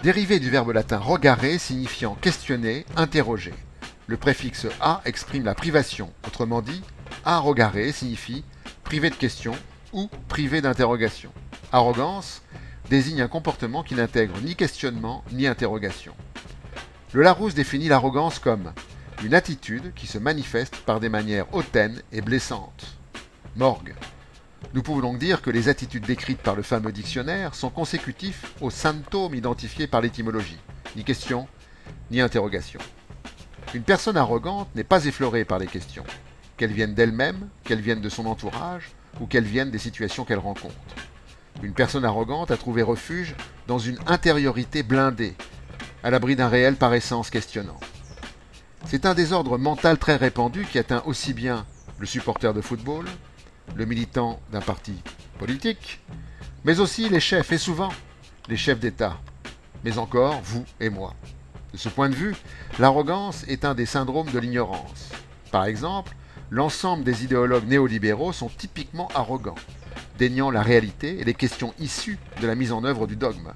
Dérivé du verbe latin rogare signifiant questionner, interroger. Le préfixe a exprime la privation, autrement dit, arrogare signifie privé de question ou privé d'interrogation. Arrogance désigne un comportement qui n'intègre ni questionnement ni interrogation. Le Larousse définit l'arrogance comme une attitude qui se manifeste par des manières hautaines et blessantes. Morgue. Nous pouvons donc dire que les attitudes décrites par le fameux dictionnaire sont consécutifs aux symptômes identifiés par l'étymologie. Ni question, ni interrogation. Une personne arrogante n'est pas effleurée par les questions, qu'elles viennent d'elle-même, qu'elles viennent de son entourage, ou qu'elles viennent des situations qu'elle rencontre. Une personne arrogante a trouvé refuge dans une intériorité blindée, à l'abri d'un réel par essence questionnant. C'est un désordre mental très répandu qui atteint aussi bien le supporter de football, le militant d'un parti politique, mais aussi les chefs, et souvent les chefs d'État, mais encore vous et moi. De ce point de vue, l'arrogance est un des syndromes de l'ignorance. Par exemple, l'ensemble des idéologues néolibéraux sont typiquement arrogants, déniant la réalité et les questions issues de la mise en œuvre du dogme.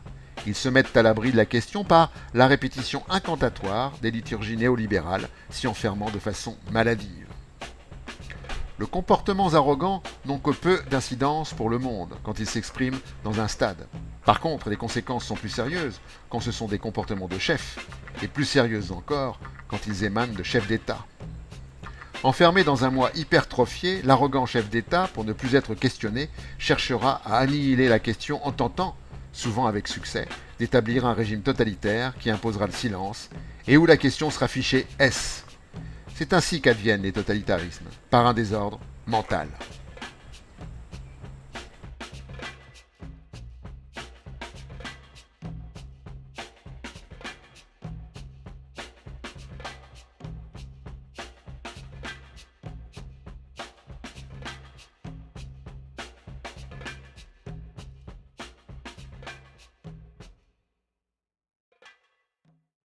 Ils se mettent à l'abri de la question par la répétition incantatoire des liturgies néolibérales, s'y enfermant de façon maladive. Le comportement arrogant n'ont que peu d'incidence pour le monde quand ils s'expriment dans un stade. Par contre, les conséquences sont plus sérieuses quand ce sont des comportements de chefs, et plus sérieuses encore quand ils émanent de chefs d'État. Enfermé dans un moi hypertrophié, l'arrogant chef d'État, pour ne plus être questionné, cherchera à annihiler la question en tentant, souvent avec succès, d'établir un régime totalitaire qui imposera le silence et où la question sera fichée S. C'est ainsi qu'adviennent les totalitarismes, par un désordre mental.